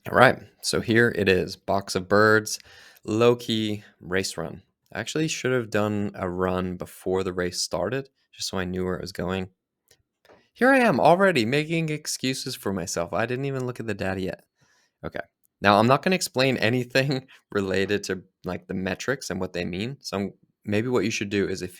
All right, so here it is, box of birds, low-key race run. I actually should have done a run before the race started, just so I knew where it was going. Here I am already making excuses for myself. I didn't even look at the data yet. Okay. Now I'm not going to explain anything related to like the metrics and what they mean. Maybe what you should do is if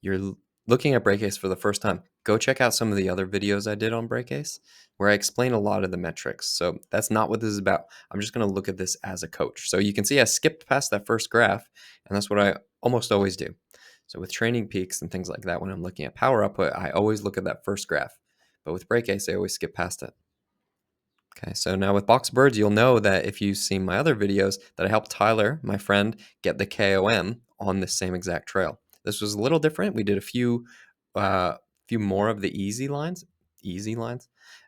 you're looking at BrakeAce for the first time, go check out some of the other videos I did on BrakeAce where I explain a lot of the metrics. So that's not what this is about. I'm just going to look at this as a coach. So you can see I skipped past that first graph, and that's what I almost always do. So with training peaks and things like that, when I'm looking at power output, I always look at that first graph. But with BrakeAce, I always skip past it. Okay, so now with box birds, you'll know that if you've seen my other videos that I helped Tyler, my friend, get the KOM on this same exact trail. This was a little different. We did a few more of the easy lines.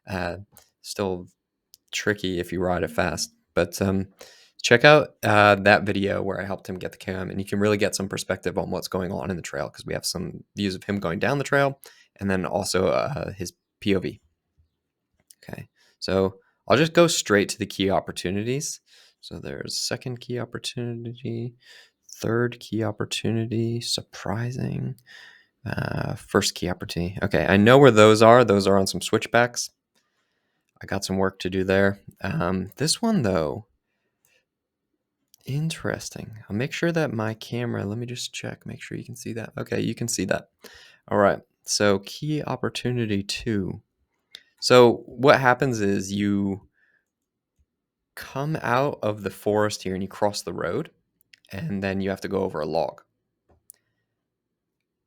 Uh, Still tricky if you ride it fast, but check out that video where I helped him get the KOM, and you can really get some perspective on what's going on in the trail because we have some views of him going down the trail, and then also his POV. Okay, so I'll just go straight to the key opportunities. So there's second key opportunity, third key opportunity, surprising, first key opportunity. Okay, I know where those are. Those are on some switchbacks. I got some work to do there. This one though, interesting. I'll make sure that my camera, let me just check, make sure you can see that. Okay, you can see that. All right, so key opportunity 2. So what happens is you come out of the forest here and you cross the road, and then you have to go over a log.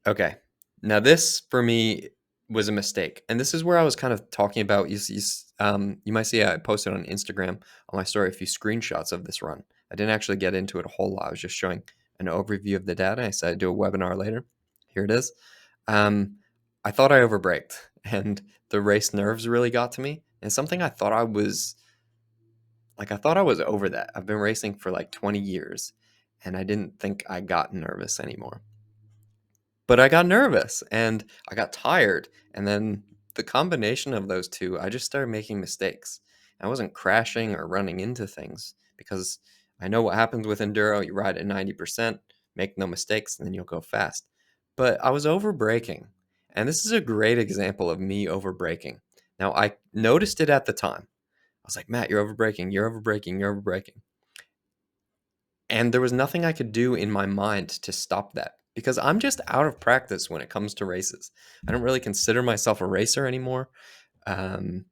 Okay. Now this for me was a mistake. And this is where I was kind of talking about. You might see I posted on Instagram on my story a few screenshots of this run. I didn't actually get into it a whole lot. I was just showing an overview of the data. I said I'd do a webinar later. Here it is. Um, I thought I overbraked, and the race nerves really got to me. And something I thought I was over that. I've been racing for like 20 years, and I didn't think I got nervous anymore. But I got nervous and I got tired. And then the combination of those two, I just started making mistakes. I wasn't crashing or running into things because I know what happens with enduro. You ride at 90%, make no mistakes, and then you'll go fast. But I was over braking. And this is a great example of me over braking. Now, I noticed it at the time. I was like, Matt, you're over braking, you're over braking, you're over braking. And there was nothing I could do in my mind to stop that because I'm just out of practice when it comes to races. I don't really consider myself a racer anymore. Um,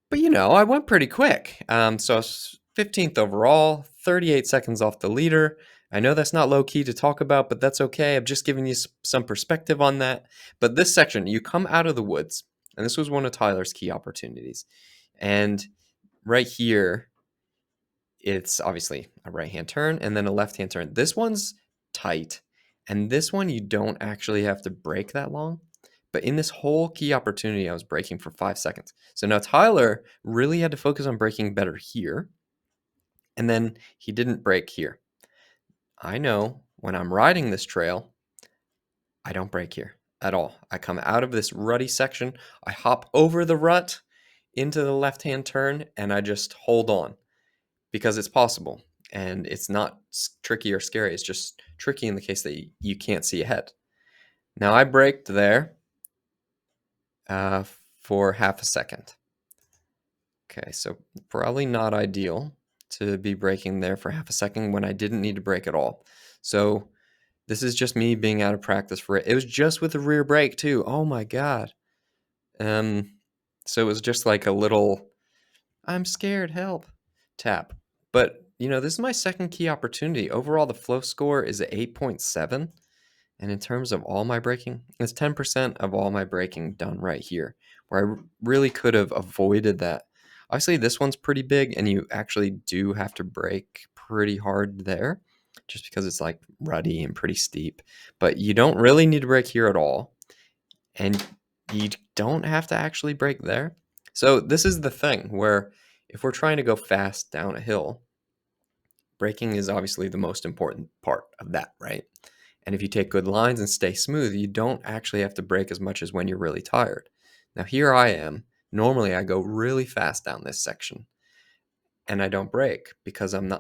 but I went pretty quick. So I was 15th overall, 38 seconds off the leader. I know that's not low key to talk about, but that's okay. I'm just giving you some perspective on that. But this section, you come out of the woods, and this was one of Tyler's key opportunities. And right here, it's obviously a right-hand turn and then a left-hand turn. This one's tight, and this one you don't actually have to brake that long. But in this whole key opportunity, I was braking for 5 seconds. So now Tyler really had to focus on braking better here, and then he didn't brake here. I know when I'm riding this trail, I don't brake here at all. I come out of this rutty section, I hop over the rut into the left-hand turn, and I just hold on. Because it's possible and it's not tricky or scary. It's just tricky in the case that you can't see ahead. Now I braked there for half a second. Okay, so probably not ideal to be braking there for half a second when I didn't need to brake at all. So this is just me being out of practice for it. It was just with the rear brake too. Oh my God. So it was just like a little, I'm scared, help tap. But, this is my second key opportunity. Overall, the flow score is at 8.7. And in terms of all my braking, it's 10% of all my braking done right here, where I really could have avoided that. Obviously, this one's pretty big, and you actually do have to brake pretty hard there just because it's like ruddy and pretty steep. But you don't really need to brake here at all. And you don't have to actually brake there. So this is the thing where if we're trying to go fast down a hill, braking is obviously the most important part of that, right? And if you take good lines and stay smooth, you don't actually have to brake as much as when you're really tired. Now here I am. Normally I go really fast down this section. and I don't brake because I'm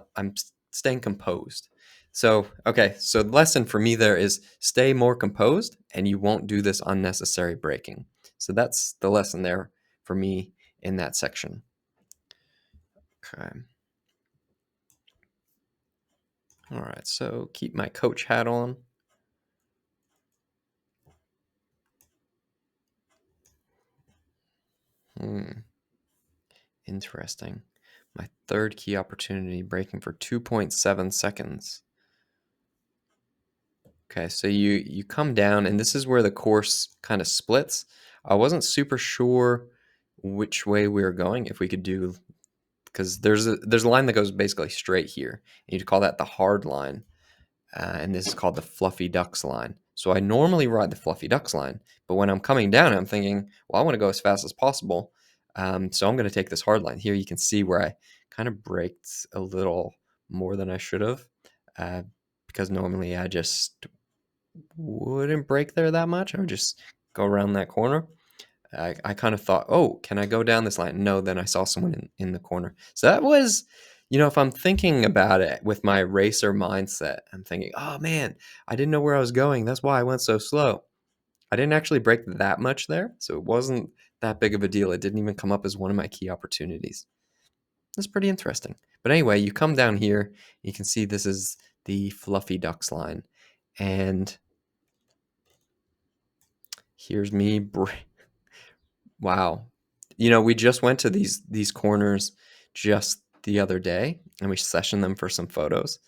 staying composed. So, okay, so the lesson for me there is stay more composed and you won't do this unnecessary braking. So that's the lesson there for me in that section. Okay. All right, so keep my coach hat on. Interesting. My third key opportunity, braking for 2.7 seconds. Okay, so you come down, and this is where the course kind of splits. I wasn't super sure which way we were going, if we could do, because there's a line that goes basically straight here. And you'd call that the hard line, and this is called the Fluffy Ducks line. So I normally ride the Fluffy Ducks line, but when I'm coming down, I'm thinking, well, I want to go as fast as possible, so I'm going to take this hard line. Here you can see where I kind of braked a little more than I should have, because normally I just wouldn't brake there that much. I would just go around that corner. I kind of thought, oh, can I go down this line? No, then I saw someone in the corner. So that was, if I'm thinking about it with my racer mindset, I'm thinking, oh man, I didn't know where I was going. That's why I went so slow. I didn't actually brake that much there, so it wasn't that big of a deal. It didn't even come up as one of my key opportunities. That's pretty interesting. But anyway, you come down here, you can see this is the Fluffy Ducks line. And here's me. Wow. We just went to these corners just the other day, and we sessioned them for some photos.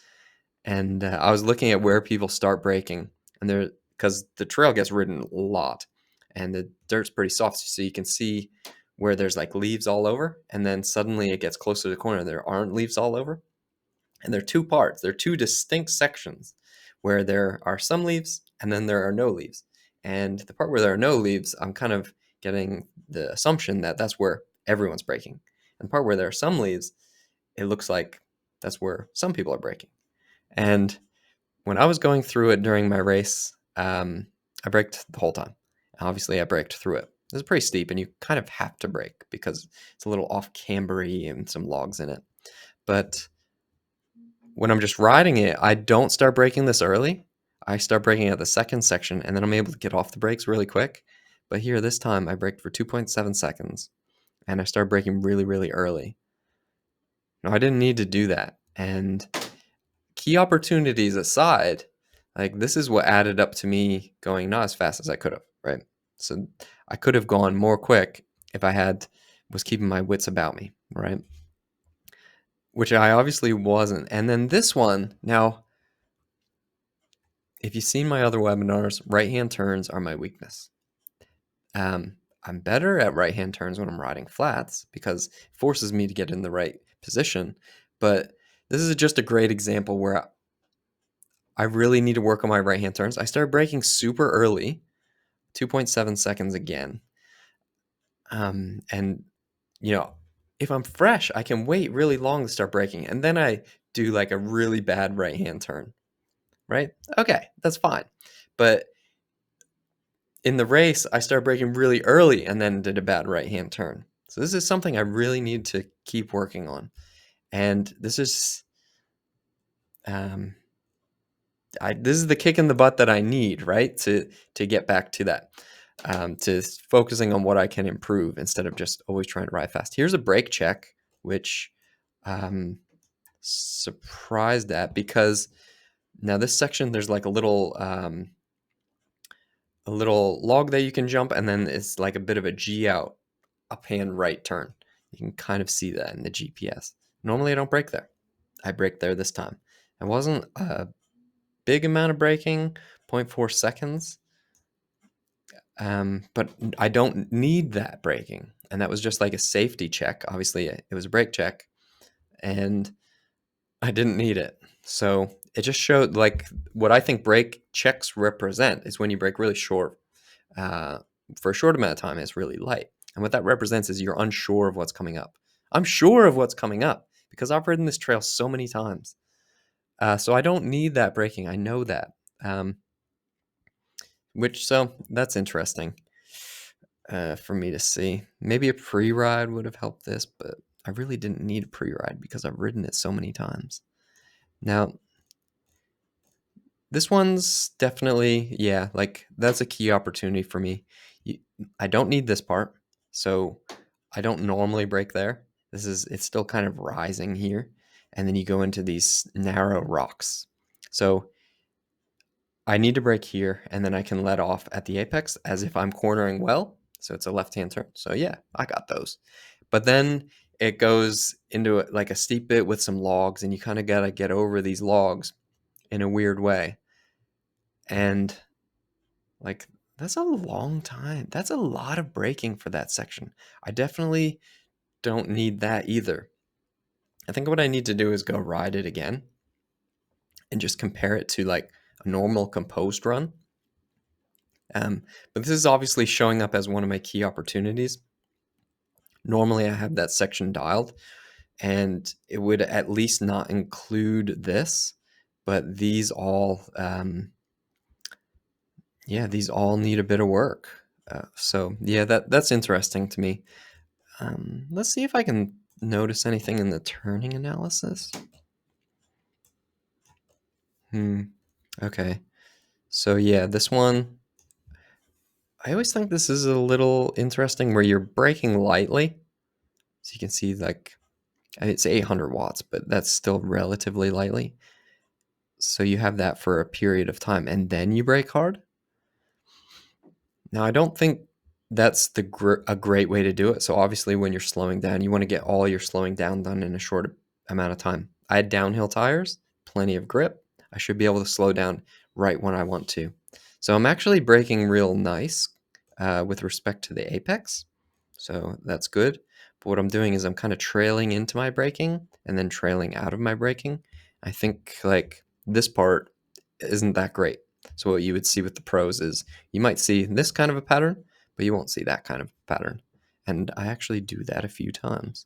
And I was looking at where people start braking, and because the trail gets ridden a lot, and the dirt's pretty soft, so you can see where there's like leaves all over, and then suddenly it gets closer to the corner, there aren't leaves all over. And there are two parts. There are two distinct sections where there are some leaves and then there are no leaves. And the part where there are no leaves, I'm kind of getting the assumption that that's where everyone's braking. And the part where there are some leaves, it looks like that's where some people are braking. And when I was going through it during my race, I braked the whole time. Obviously, I braked through it. It was pretty steep, and you kind of have to brake because it's a little off cambery and some logs in it. But when I'm just riding it, I don't start braking this early. I start braking at the second section, and then I'm able to get off the brakes really quick. But here, this time, I braked for 2.7 seconds, and I started braking really, really early. No, I didn't need to do that. And key opportunities aside, like this is what added up to me going not as fast as I could have, right? So I could have gone more quick if I was keeping my wits about me, right? Which I obviously wasn't. And then this one, now, if you've seen my other webinars, right-hand turns are my weakness. I'm better at right-hand turns when I'm riding flats because it forces me to get in the right position. But this is just a great example where I really need to work on my right-hand turns. I started braking super early, 2.7 seconds again. And, if I'm fresh, I can wait really long to start braking. And then I do like a really bad right-hand turn, right? Okay, that's fine. But in the race, I started braking really early and then did a bad right-hand turn. So this is something I really need to keep working on. And this is this is the kick in the butt that I need, right? To get back to that. To focusing on what I can improve instead of just always trying to ride fast. Here's a brake check, which surprised at because now this section, there's like a little log that you can jump, and then it's like a bit of a G out, up-hand right turn. You can kind of see that in the GPS. Normally I don't brake there. I brake there this time. It wasn't a big amount of braking, 0.4 seconds, but I don't need that braking. And that was just like a safety check. Obviously, it was a brake check, and I didn't need it. So it just showed like what I think brake checks represent is when you brake really short. For a short amount of time, it's really light. And what that represents is you're unsure of what's coming up. I'm sure of what's coming up because I've ridden this trail so many times. So I don't need that braking. I know that. So that's interesting for me to see. Maybe a pre-ride would have helped this, but I really didn't need a pre-ride because I've ridden it so many times. Now, this one's definitely, yeah, like that's a key opportunity for me. I don't need this part, so I don't normally brake there. It's still kind of rising here, and then you go into these narrow rocks. So I need to brake here, and then I can let off at the apex as if I'm cornering well. So it's a left-hand turn. So yeah, I got those. But then it goes into like a steep bit with some logs, and you kind of got to get over these logs in a weird way. And like, that's a long time. That's a lot of braking for that section. I definitely don't need that either. I think what I need to do is go ride it again and just compare it to like a normal composed run. But this is obviously showing up as one of my key opportunities. Normally, I have that section dialed, and it would at least not include this, but these all, these all need a bit of work. So yeah, that's interesting to me. Let's see if I can notice anything in the turning analysis. Okay. So yeah, this one, I always think this is a little interesting where you're braking lightly. So you can see like, it's 800 watts, but that's still relatively lightly. So you have that for a period of time and then you brake hard. Now, I don't think that's a great way to do it. So obviously when you're slowing down, you want to get all your slowing down done in a short amount of time. I had downhill tires, plenty of grip. I should be able to slow down right when I want to. So I'm actually braking real nice with respect to the apex. So that's good. But what I'm doing is I'm kind of trailing into my braking and then trailing out of my braking. I think like this part isn't that great. So what you would see with the pros is you might see this kind of a pattern, but you won't see that kind of pattern. And I actually do that a few times,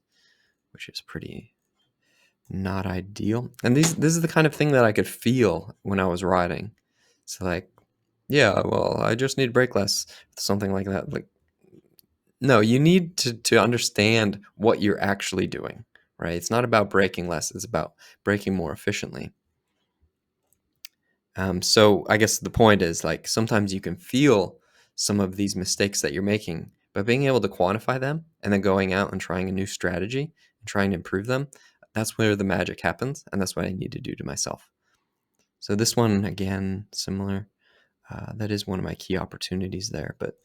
which is pretty not ideal. And this is the kind of thing that I could feel when I was riding. So like, yeah, well, I just need to brake less, something like that. Like, no, you need to understand what you're actually doing, right? It's not about braking less, it's about braking more efficiently. So I guess the point is like sometimes you can feel some of these mistakes that you're making, but being able to quantify them and then going out and trying a new strategy and trying to improve them, that's where the magic happens. And that's what I need to do to myself. So this one, again, similar. That is one of my key opportunities there, but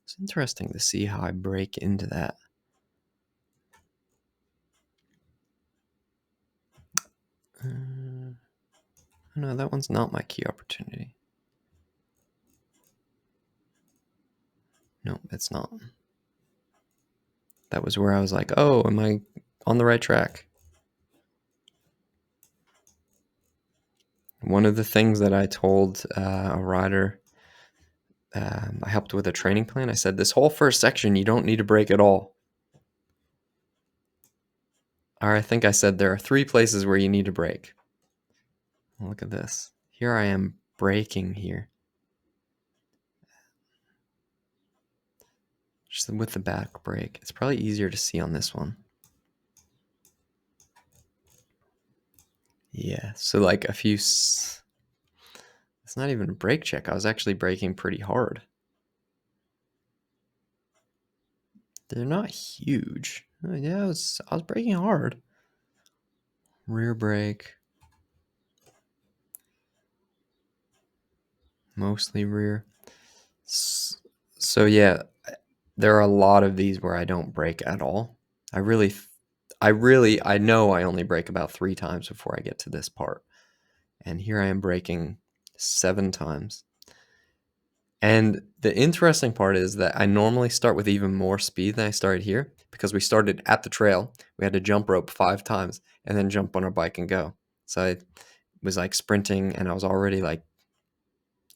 it's interesting to see how I break into that. No, that one's not my key opportunity. No, it's not. That was where I was like, oh, am I on the right track? One of the things that I told a rider, I helped with a training plan. I said, this whole first section, you don't need to brake at all. Or I think I said there are 3 places where you need to brake. Look at this. Here I am braking here. Just with the back brake. It's probably easier to see on this one. Yeah, so like it's not even a brake check. I was actually braking pretty hard. They're not huge. Yeah, I was braking hard. Rear brake. Mostly rear. So yeah, there are a lot of these where I don't brake at all. I know I only brake about 3 times before I get to this part. And here I am braking 7 times. And the interesting part is that I normally start with even more speed than I started here because we started at the trail. We had to jump rope 5 times and then jump on our bike and go. So I was like sprinting and I was already like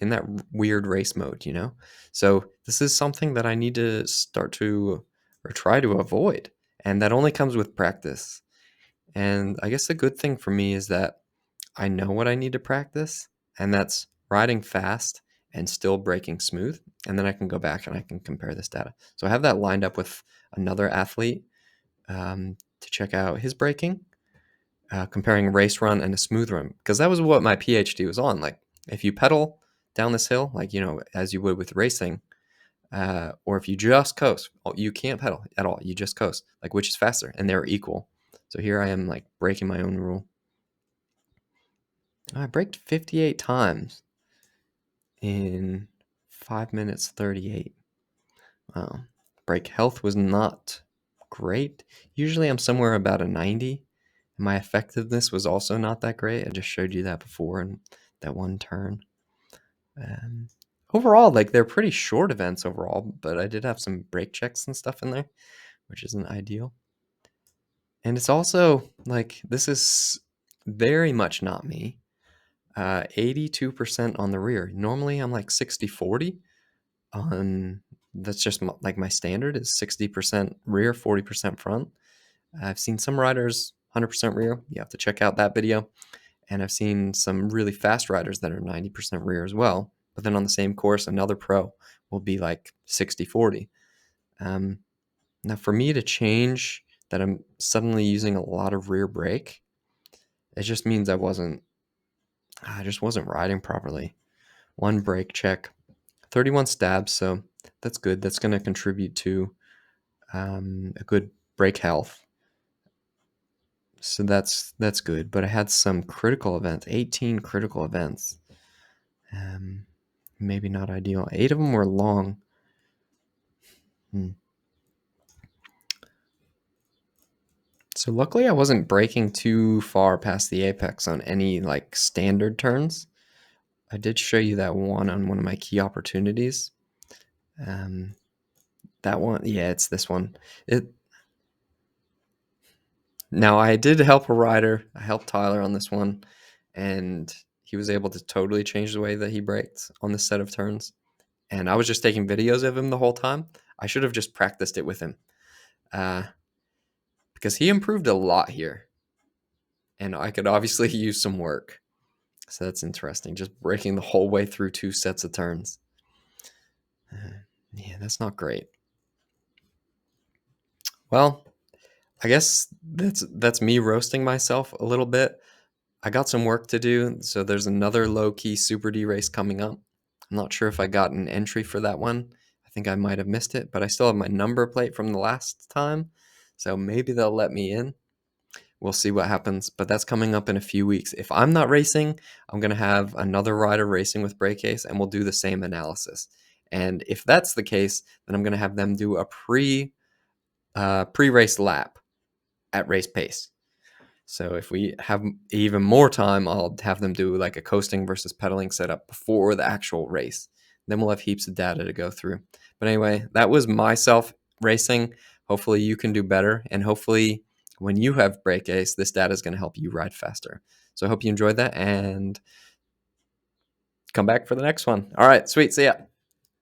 in that weird race mode, you know? So this is something that I need to start to or try to avoid. And that only comes with practice. And I guess the good thing for me is that I know what I need to practice, and that's riding fast and still braking smooth. And then I can go back and I can compare this data. So I have that lined up with another athlete to check out his braking, comparing a race run and a smooth run, because that was what my PhD was on. Like, if you pedal down this hill, like, as you would with racing, or if you just coast, you can't pedal at all. You just coast, like, which is faster, and they're equal. So here I am, like, breaking my own rule. I braked 58 times in 5 minutes 38. Wow. Brake health was not great. Usually I'm somewhere about a 90. My effectiveness was also not that great. I just showed you that before in that one turn. Overall, like, they're pretty short events overall, but I did have some brake checks and stuff in there, which isn't ideal. And it's also, like, this is very much not me. 82% on the rear. Normally I'm like 60-40 on, that's just like my standard is 60% rear, 40% front. I've seen some riders 100% rear. You have to check out that video. And I've seen some really fast riders that are 90% rear as well. But then on the same course, another pro will be like 60-40. Now, for me to change that I'm suddenly using a lot of rear brake, it just means I just wasn't riding properly. One brake check, 31 stabs, so that's good. That's going to contribute to a good brake health. So that's good. But I had some critical events, 18 critical events. Maybe not ideal. 8 of them were long. So luckily I wasn't braking too far past the apex on any like standard turns. I did show you that one on one of my key opportunities. That one, yeah, it's this one. Now, I did help a rider. I helped Tyler on this one, and he was able to totally change the way that he braked on this set of turns. And I was just taking videos of him the whole time. I should have just practiced it with him, because he improved a lot here, and I could obviously use some work. So that's interesting, just braking the whole way through 2 sets of turns. Yeah, that's not great. Well, I guess that's me roasting myself a little bit. I got some work to do, so there's another low-key Super D race coming up. I'm not sure if I got an entry for that one. I think I might have missed it, but I still have my number plate from the last time, so maybe they'll let me in. We'll see what happens, but that's coming up in a few weeks. If I'm not racing, I'm going to have another rider racing with BrakeAce, and we'll do the same analysis. And if that's the case, then I'm going to have them do a pre-race lap at race pace. So if we have even more time, I'll have them do like a coasting versus pedaling setup before the actual race. Then we'll have heaps of data to go through. But anyway, that was myself racing. Hopefully you can do better. And hopefully when you have BrakeAce, this data is going to help you ride faster. So I hope you enjoyed that and come back for the next one. All right, sweet. See ya.